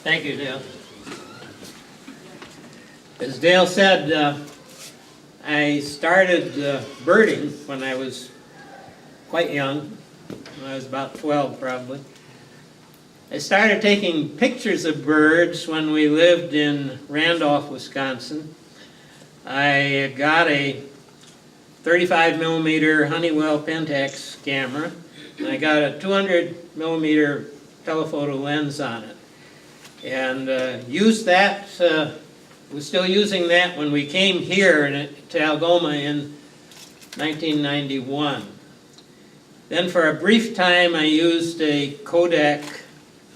Thank you, Dale. As Dale said, I started birding when I was quite young, when I was about 12 probably. I started taking pictures of birds when we lived in Randolph, Wisconsin. I got a 35 millimeter Honeywell Pentax camera, and I got a 200 millimeter telephoto lens on it. And used that, was still using that when we came here to Algoma in 1991. Then for a brief time I used a Kodak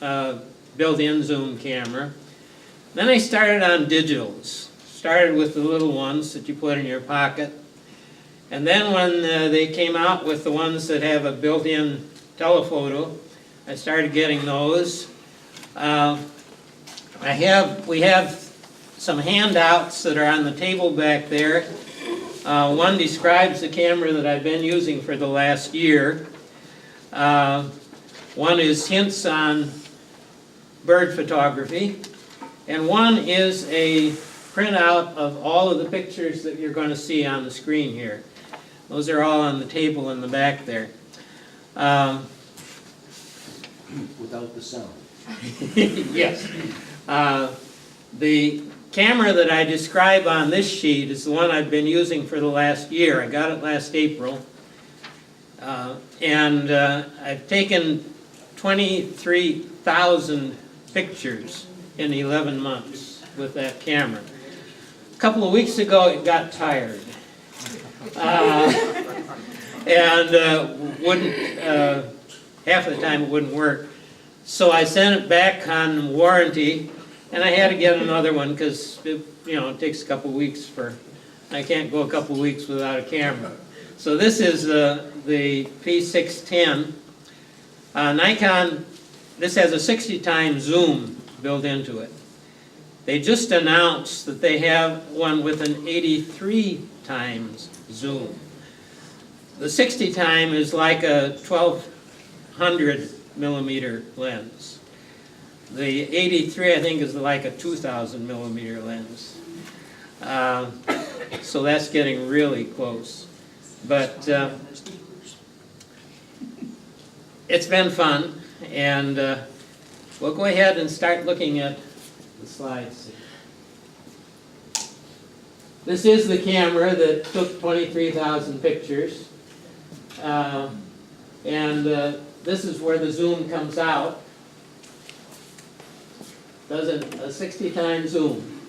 built-in zoom camera. Then I started on digitals. Started with the little ones that you put in your pocket. And then when they came out with the ones that have a built-in telephoto, I started getting those. We have some handouts that are on the table back there. One describes the camera that I've been using for the last year. One is hints on bird photography. And one is a printout of all of the pictures that you're going to see on the screen here. Those are all on the table in the back there. Without the sound. Yes. The camera that I describe on this sheet is the one I've been using for the last year. I got it last April. And I've taken 23,000 pictures in 11 months with that camera. A couple of weeks ago it got tired. And wouldn't, half of the time it wouldn't work. So I sent it back on warranty, and I had to get another one because it takes a couple weeks I can't go a couple weeks without a camera. So this is the P610. Nikon, this has a 60 times zoom built into it. They just announced that they have one with an 83 times zoom. The 60 time is like a 1200 millimeter lens. The 83 I think is like a 2000 millimeter lens. So that's getting really close. But it's been fun, and we'll go ahead and start looking at the slides. This is the camera that took 23,000 pictures. This is where the zoom comes out. Does a 60 times zoom.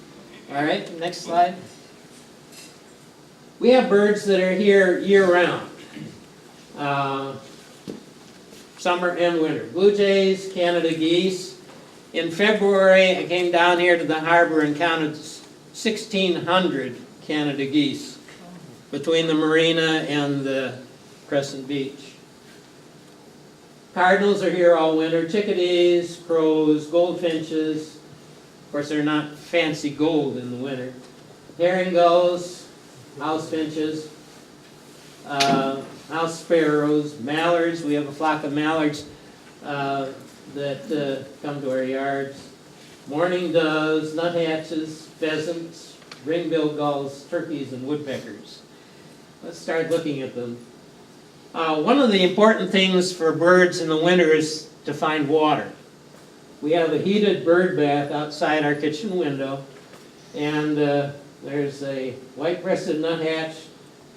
All right, next slide. We have birds that are here year-round. Summer and winter. Blue jays, Canada geese. In February, I came down here to the harbor and counted 1,600 Canada geese between the marina and the Crescent Beach. Cardinals are here all winter. Chickadees, crows, goldfinches. Of course, they're not fancy gold in the winter. Herring gulls, house finches, house sparrows, mallards. We have a flock of mallards that come to our yards. Mourning doves, nuthatches, pheasants, ring-billed gulls, turkeys, and woodpeckers. Let's start looking at them. One of the important things for birds in the winter is to find water. We have a heated bird bath outside our kitchen window, and there's a white-breasted nuthatch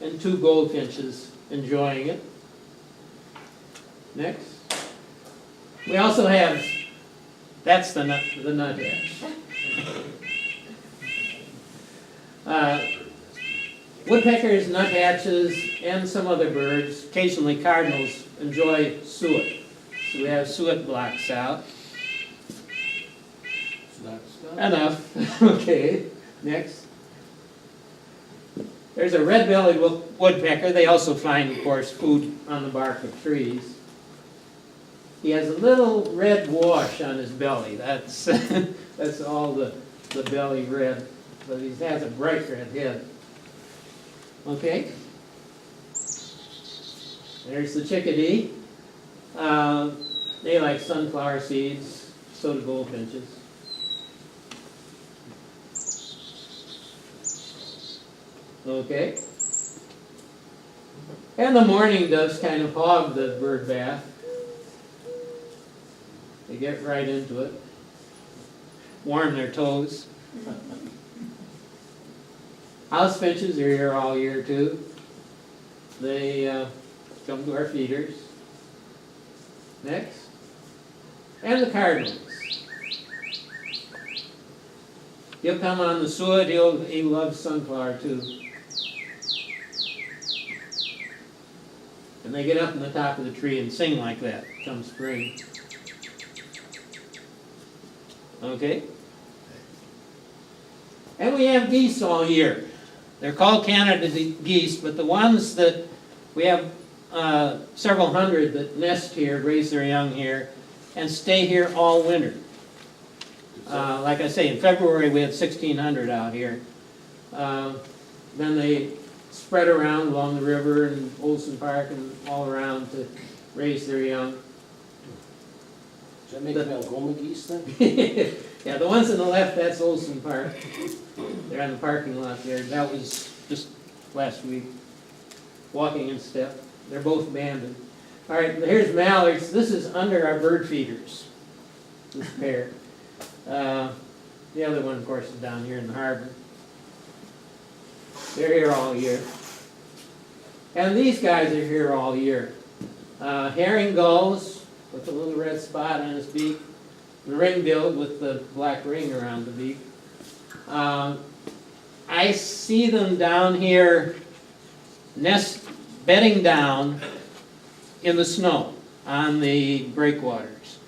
and 2 goldfinches enjoying it. Next. We also have, that's the nuthatch. Woodpeckers, nuthatches, and some other birds, occasionally cardinals, enjoy suet. So we have suet blocks out. Enough. Okay, next. There's a red-bellied woodpecker. They also find, of course, food on the bark of trees. He has a little red wash on his belly. That's that's all the belly red. But he has a bright red head. Okay. There's the chickadee. They like sunflower seeds. So do goldfinches. Okay? And the mourning doves kind of hog the bird bath. They get right into it, warm their toes. House finches are here all year too. They come to our feeders. Next. And the cardinals. He'll come on the suet, he loves sunflower too. And they get up in the top of the tree and sing like that come spring. Okay? And we have geese all year. They're called Canada geese, but the ones that we have several hundred that nest here, raise their young here, and stay here all winter. Like I say, in February we had 1,600 out here. Then they spread around along the river and Olson Park and all around to raise their young. Does that make them Algoma geese then? Yeah, the ones on the left, that's Olson Park. They're on the parking lot there. That was just last week. Walking in step. They're both abandoned. All right, here's mallards. This is under our bird feeders, this pair. The other one, of course, is down here in the harbor. They're here all year. And these guys are here all year. Herring gulls with a little red spot on his beak. The ring-billed with the black ring around the beak. I see them down here bedding down in the snow on the breakwaters.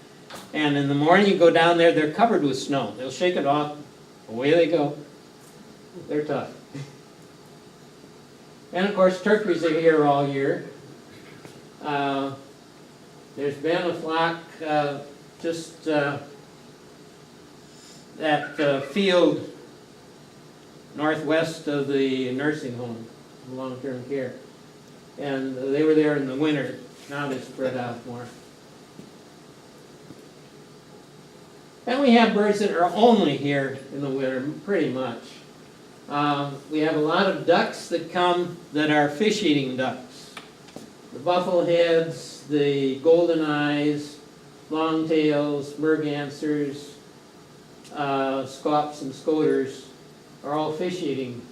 And in the morning you go down there, they're covered with snow. They'll shake it off, away they go. They're tough. And of course turkeys are here all year. There's been a flock just that field northwest of the nursing home, long-term care. And they were there in the winter. Now they're spread out more. And we have birds that are only here in the winter, pretty much. We have a lot of ducks that come that are fish-eating ducks. The buffleheads, the golden eyes, longtails, mergansers, scops and scoters are all fish-eating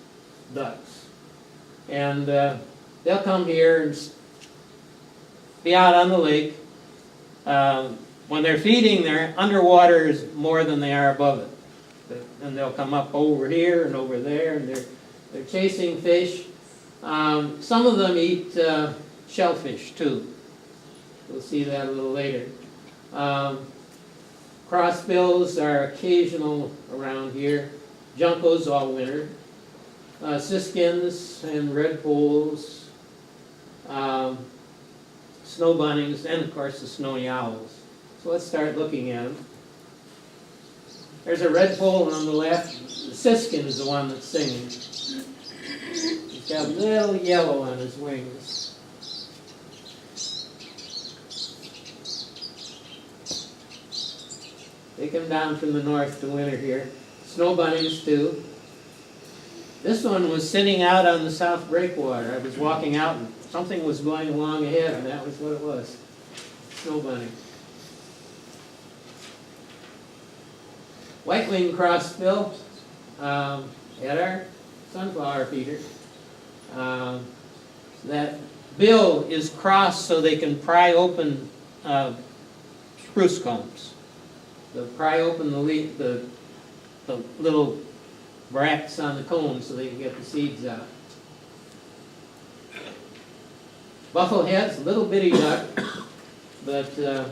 ducks. And they'll come here and be out on the lake. When they're feeding, they're underwater is more than they are above it. And they'll come up over here and over there, and they're chasing fish. Some of them eat shellfish too. We'll see that a little later. Crossbills are occasional around here. Juncos all winter. Siskins and redpolls, snow bunnings, and of course the snowy owls. So let's start looking at them. There's a redpoll on the left. The siskin is the one that's singing. He's got a little yellow on his wings. They come down from the north to winter here. Snow bunnies too. This one was sitting out on the south breakwater. I was walking out and something was going along ahead, and that was what it was. Snow bunny. White-winged crossbill at our sunflower feeder. That bill is crossed so they can pry open spruce cones. They'll pry open the little bracts on the cone so they can get the seeds out. Bufflehead's a little bitty duck, but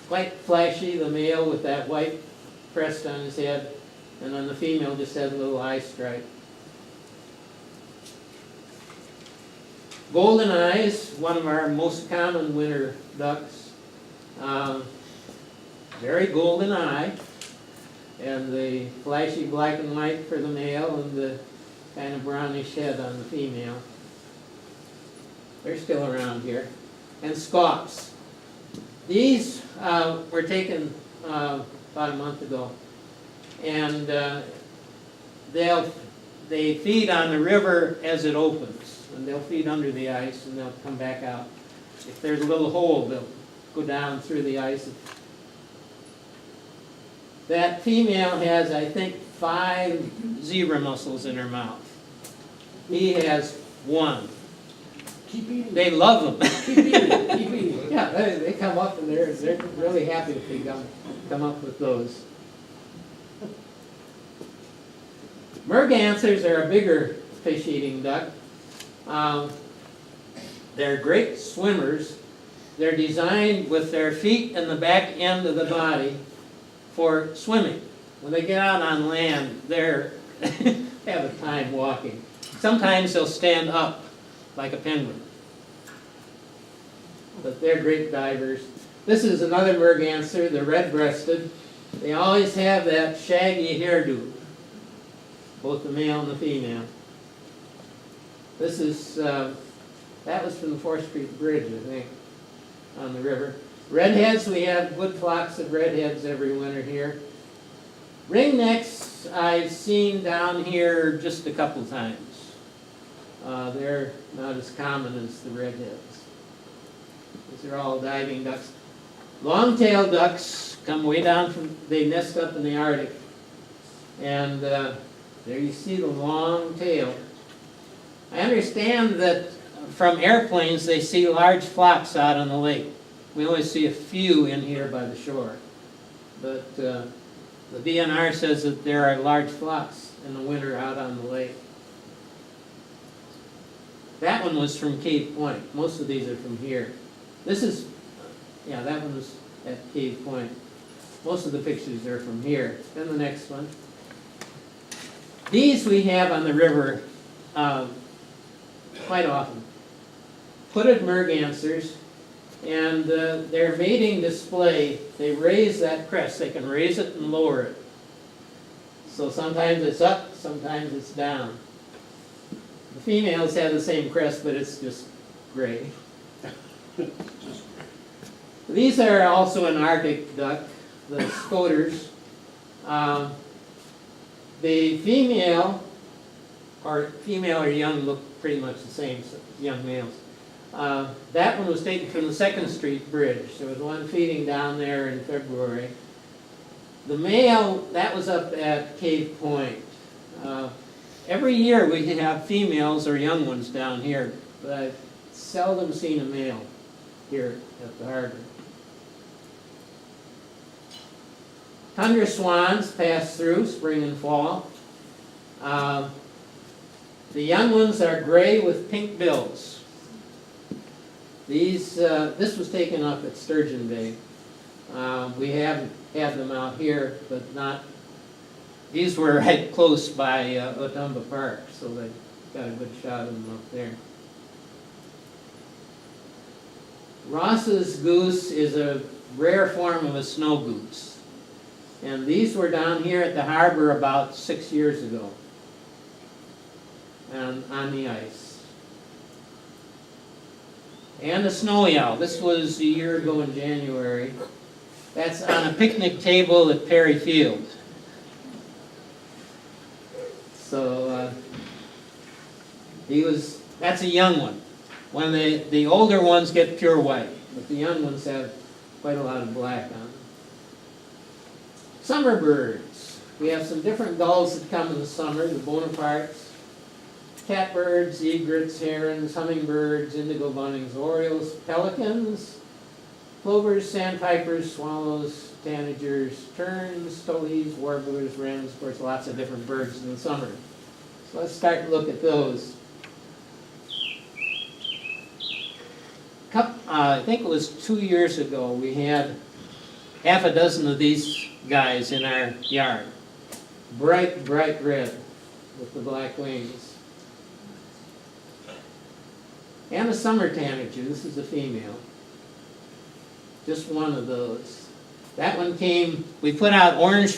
quite flashy, the male with that white crest on his head, and then the female just has a little eye stripe. Golden eyes, one of our most common winter ducks. Very golden eye, and the flashy black and white for the male and the kind of brownish head on the female. They're still around here. And scops. These were taken about a month ago, and they'll they feed on the river as it opens, and they'll feed under the ice and they'll come back out. If there's a little hole, they'll go down through the ice. That female has, I think, 5 zebra mussels in her mouth. He has 1. Keep eating. They love them. Keep eating. Keep eating. Yeah, they come up and they're really happy if they come up with those. Mergansers are a bigger fish-eating duck. They're great swimmers. They're designed with their feet and the back end of the body for swimming. When they get out on land, they have a time walking. Sometimes they'll stand up like a penguin. But they're great divers. This is another merganser, the red-breasted. They always have that shaggy hairdo, both the male and the female. This is, that was from the 4th Street Bridge, I think, on the river. Redheads, we have good flocks of redheads every winter here. Ringnecks I've seen down here just a couple times. They're not as common as the redheads. These are all diving ducks. Long-tailed ducks come way down from, they nest up in the Arctic. And there you see the long tail. I understand that from airplanes they see large flocks out on the lake. We only see a few in here by the shore. But the DNR says that there are large flocks in the winter out on the lake. That one was from Cave Point. Most of these are from here. This is, yeah, that one was at Cave Point. Most of the pictures are from here. Then the next one. These we have on the river quite often. Hooded mergansers, and their mating display, they raise that crest. They can raise it and lower it. So sometimes it's up, sometimes it's down. The females have the same crest, but it's just gray. These are also an Arctic duck, the scoters. The female or young look pretty much the same, so young males. That one was taken from the 2nd Street Bridge. There was one feeding down there in February. The male, that was up at Cave Point. Every year we have females or young ones down here, but I've seldom seen a male here at the harbor. Tundra swans pass through spring and fall. The young ones are gray with pink bills. This was taken up at Sturgeon Bay. We haven't had them out here, but not. These were right close by Otumba Park, so they got a good shot of them up there. Ross's goose is a rare form of a snow goose. And these were down here at the harbor about 6 years ago, and on the ice. And the snowy owl. This was a year ago in January. That's on a picnic table at Perry Field. So that's a young one. When the older ones get pure white, but the young ones have quite a lot of black on them. Summer birds. We have some different gulls that come in the summer, the Bonapartes, catbirds, egrets, herons, hummingbirds, indigo buntings, orioles, pelicans, plovers, sandpipers, swallows, tanagers, terns, towhees, warblers, wrens, of course lots of different birds in the summer. So let's start to look at those. I think it was 2 years ago, we had half a dozen of these guys in our yard. Bright, bright red with the black wings. And a summer tanager. This is a female. Just one of those. That one came, we put out orange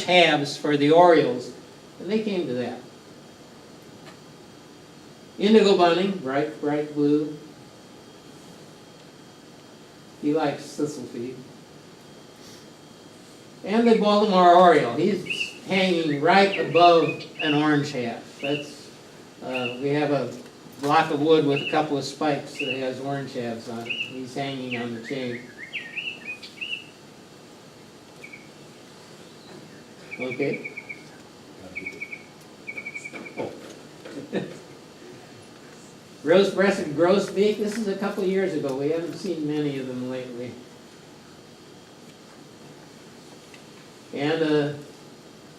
halves for the orioles, and they came to that. Indigo bunting, bright, bright blue. He likes thistle feed. And the Baltimore Oriole, he's hanging right above an orange hat. That's, we have a block of wood with a couple of spikes that has orange halves on it. He's hanging on the chain. Okay. Oh. Rose-breasted grosbeak, this is a couple of years ago. We haven't seen many of them lately. And a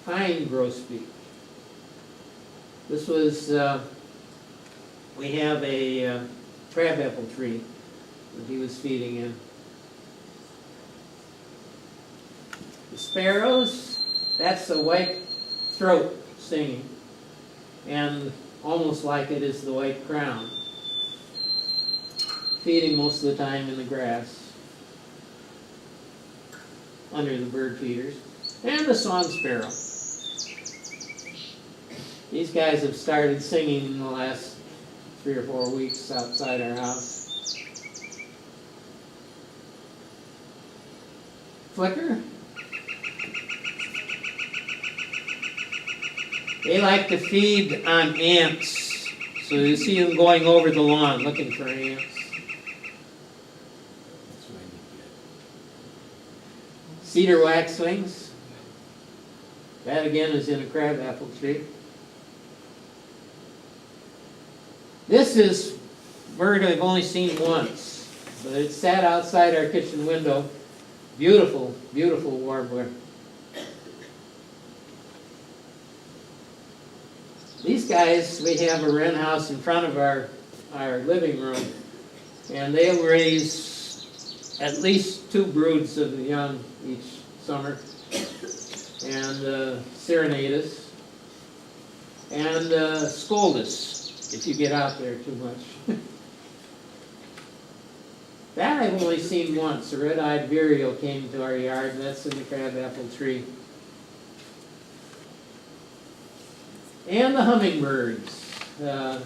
pine grosbeak. This was, we have a crabapple tree that he was feeding in. The sparrows, that's the white throat singing. And almost like it is the white crown. Feeding most of the time in the grass. Under the bird feeders. And the song sparrow. These guys have started singing in the last 3 or 4 weeks outside our house. Flicker. They like to feed on ants. So you see them going over the lawn looking for ants. Cedar waxwings. That again is in a crabapple tree. This is a bird I've only seen once, but it sat outside our kitchen window. Beautiful, beautiful warbler. These guys, we have a wren house in front of our living room, and they'll raise at least 2 broods of the young each summer. And Serenatus, and Scoldus, if you get out there too much. That I've only seen once. A red-eyed vireo came to our yard. That's in the crabapple tree. And the hummingbirds. That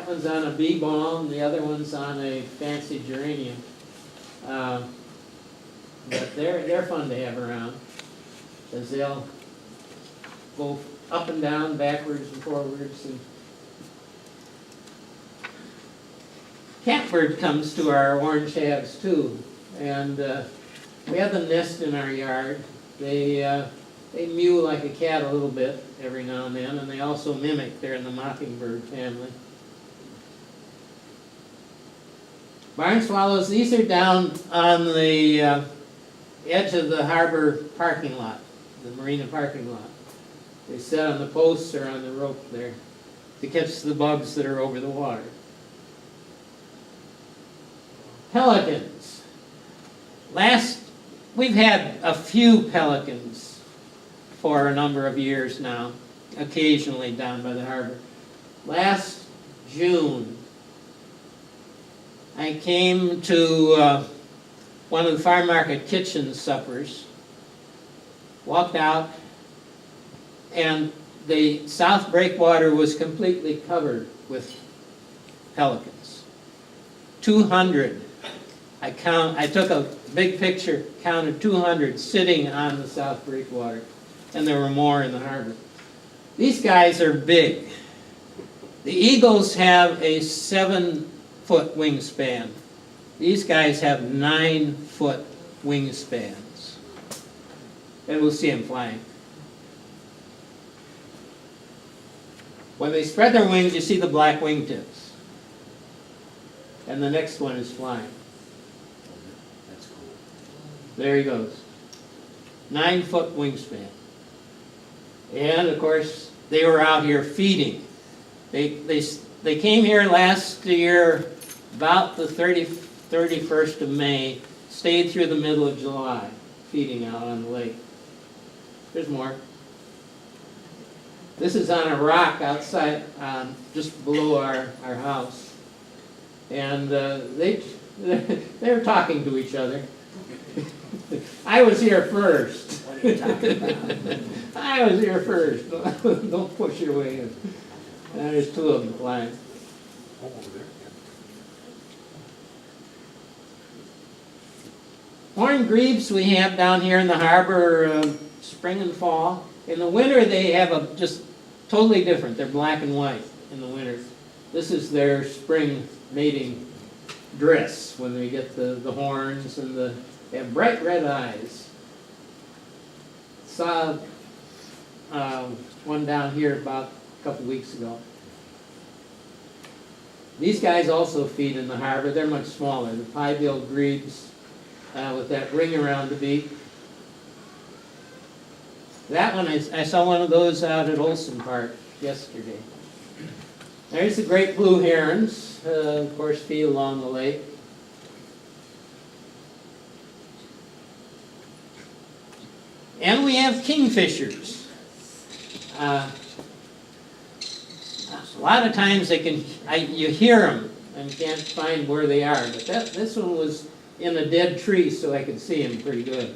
one's on a bee balm. The other one's on a fancy geranium. But they're fun to have around, because they'll go up and down, backwards and forwards. And catbird comes to our orange halves too, and we have them nest in our yard. They mew like a cat a little bit every now and then, and they also mimic. They're in the mockingbird family. Barn swallows, these are down on the edge of the harbor parking lot, the marina parking lot. They sit on the posts or on the rope there to catch the bugs that are over the water. Pelicans. We've had a few pelicans for a number of years now, occasionally down by the harbor. Last June, I came to one of the farm market kitchen suppers, walked out, and the south breakwater was completely covered with pelicans. 200. I took a big picture, counted 200 sitting on the south breakwater, and there were more in the harbor. These guys are big. The eagles have a 7-foot wingspan. These guys have 9-foot wingspans. And we'll see them flying. When they spread their wings, you see the black wingtips. And the next one is flying. That's cool. There he goes. 9-foot wingspan. And of course, they were out here feeding. They came here last year about the 31st of May, stayed through the middle of July, feeding out on the lake. There's more. This is on a rock outside, just below our house. And they're talking to each other. I was here first. What are you talking about? I was here first. Don't push your way in. And there's 2 of them flying. Oh, over there. Horned grebes we have down here in the harbor spring and fall. In the winter they have a just totally different. They're black and white in the winter. This is their spring mating dress when they get the horns and they have bright red eyes. Saw one down here about a couple weeks ago. These guys also feed in the harbor. They're much smaller. The pie-billed grebes with that ring around the beak. That one, I saw one of those out at Olson Park yesterday. There's the great blue herons, of course, feed along the lake. And we have kingfishers. A lot of times you hear them and can't find where they are, but this one was in a dead tree so I could see him pretty good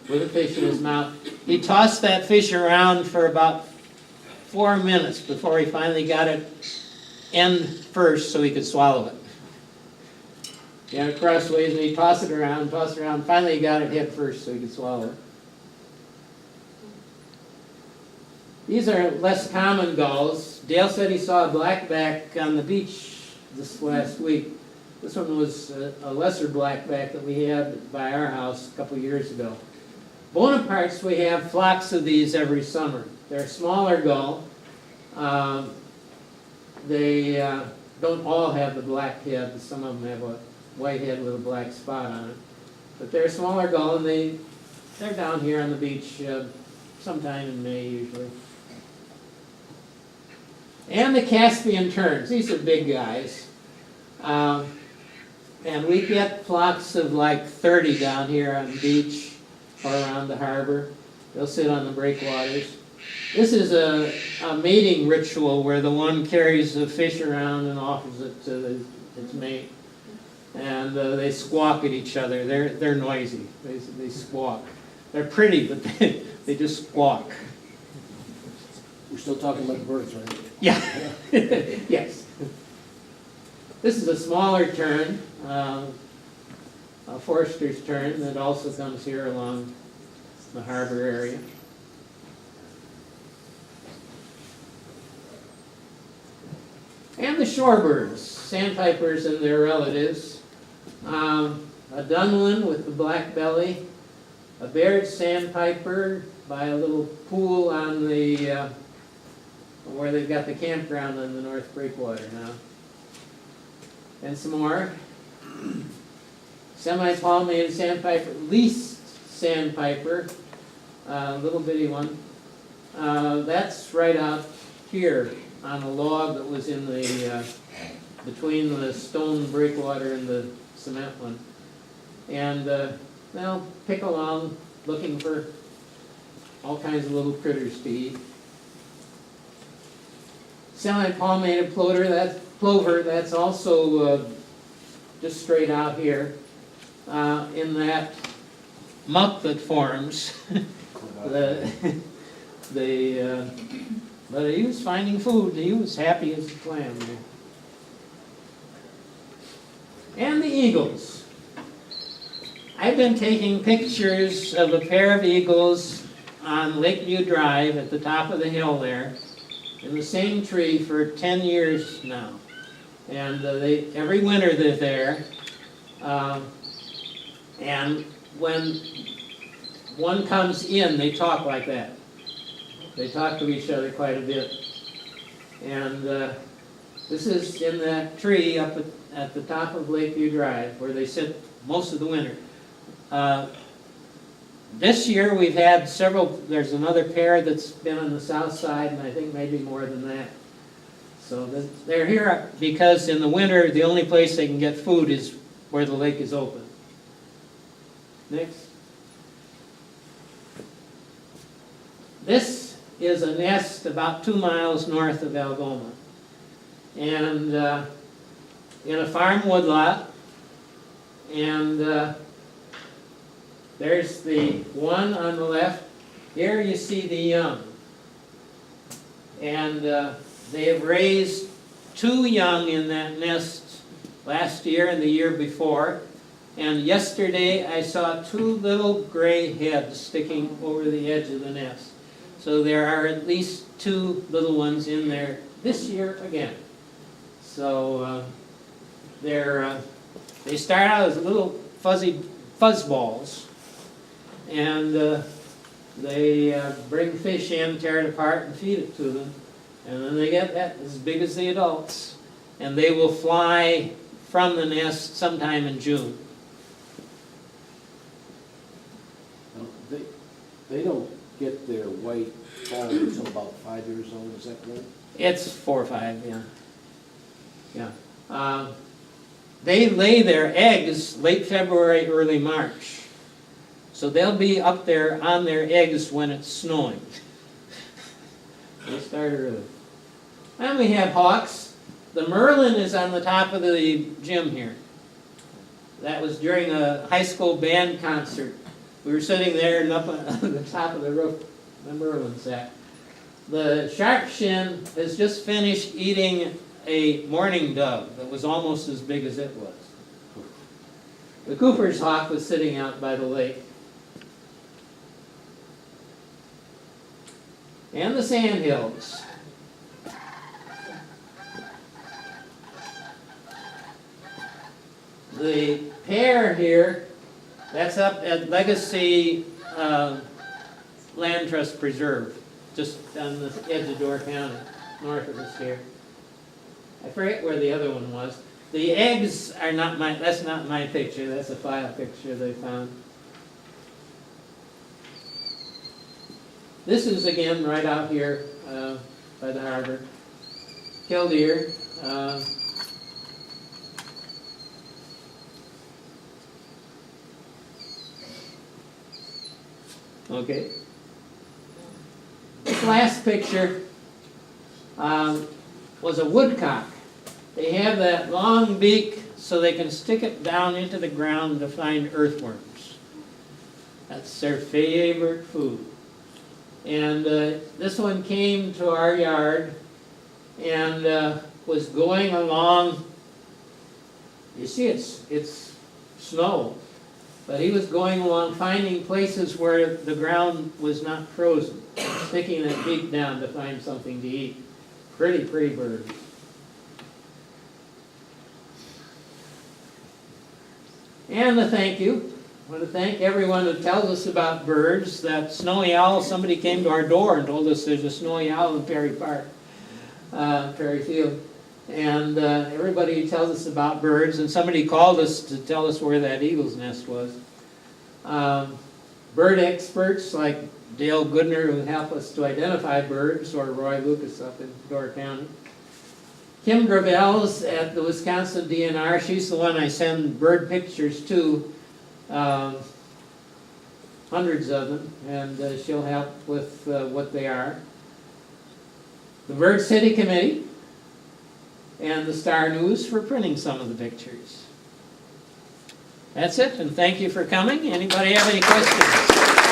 with a fish in his mouth. He tossed that fish around for about 4 minutes before he finally got it end first so he could swallow it. He had it crossways and he tossed it around, finally he got it head first so he could swallow it. These are less common gulls. Dale said he saw a blackback on the beach this last week. This one was a lesser blackback that we had by our house a couple years ago. Bonapartes, we have flocks of these every summer. They're a smaller gull. They don't all have the black head. Some of them have a white head with a black spot on it. But they're a smaller gull, and they're down here on the beach sometime in May usually. And the Caspian terns. These are big guys. And we get flocks of like 30 down here on the beach or around the harbor. They'll sit on the breakwaters. This is a mating ritual where the one carries the fish around and offers it to its mate. And they squawk at each other. They're noisy. They squawk. They're pretty, but they just squawk. We're still talking about birds, right? Yeah. Yes. This is a smaller tern, a Forster's tern that also comes here along the harbor area. And the shorebirds, sandpipers and their relatives. A dunlin with the black belly, a Baird sandpiper by a little pool on the where they've got the campground on the North Breakwater now. And some more. Semi-palmated sandpiper, least sandpiper, little bitty one. That's right out here on a log that was in the between the stone breakwater and the cement one. And they'll pick along looking for all kinds of little critters to eat. Semi-palmated plover, that's also just straight out here in that muck that forms. But he was finding food. He was happy as a clam there. And the eagles. I've been taking pictures of a pair of eagles on Lakeview Drive at the top of the hill there, in the same tree for 10 years now. And every winter they're there. And when one comes in, they talk like that. They talk to each other quite a bit. And this is in that tree up at the top of Lakeview Drive where they sit most of the winter. This year we've had several, there's another pair that's been on the south side, and I think maybe more than that. So they're here because in the winter the only place they can get food is where the lake is open. Next. This is a nest about 2 miles north of Algoma. And in a farm woodlot. And there's the one on the left. Here you see the young. And they have raised 2 young in that nest last year and the year before. And yesterday, I saw two little gray heads sticking over the edge of the nest. So there are at least two little ones in there this year again. So they start out as little fuzzy fuzzballs, and they bring fish in, tear it apart, and feed it to them. And then they get that as big as the adults. And they will fly from the nest sometime in June. Now, they don't get their white fall until about 5 years old, is that correct? It's 4 or 5, yeah. Yeah. They lay their eggs late February, early March. So they'll be up there on their eggs when it's snowing. They start early. And we have hawks. The merlin is on the top of the gym here. That was during a high school band concert. We were sitting there and up on the top of the roof, the merlin sat. The sharp shin has just finished eating a mourning dove that was almost as big as it was. The Cooper's hawk was sitting out by the lake. And the sandhills. The pair here, that's up at Legacy Land Trust Preserve, just on the edge of Door County, north of us here. I forget where the other one was. The eggs are not that's not my picture, that's a file picture they found. This is again right out here by the harbor. Killdeer. Okay. This last picture was a woodcock. They have that long beak so they can stick it down into the ground to find earthworms. That's their favorite food. And this one came to our yard and was going along. You see, it's snow. But he was going along finding places where the ground was not frozen, sticking that beak down to find something to eat. Pretty bird. And a thank you. I want to thank everyone who tells us about birds. That snowy owl, somebody came to our door and told us there's a snowy owl in Perry Park, Perry Field. And everybody tells us about birds, and somebody called us to tell us where that eagle's nest was. Bird experts like Dale Goodner, who help us to identify birds, or Roy Lucas up in Door County. Kim Gravel's at the Wisconsin DNR. She's the one I send bird pictures to, hundreds of them, and she'll help with what they are. The Bird City Committee, and the Star News for printing some of the pictures. That's it, and thank you for coming. Anybody have any questions?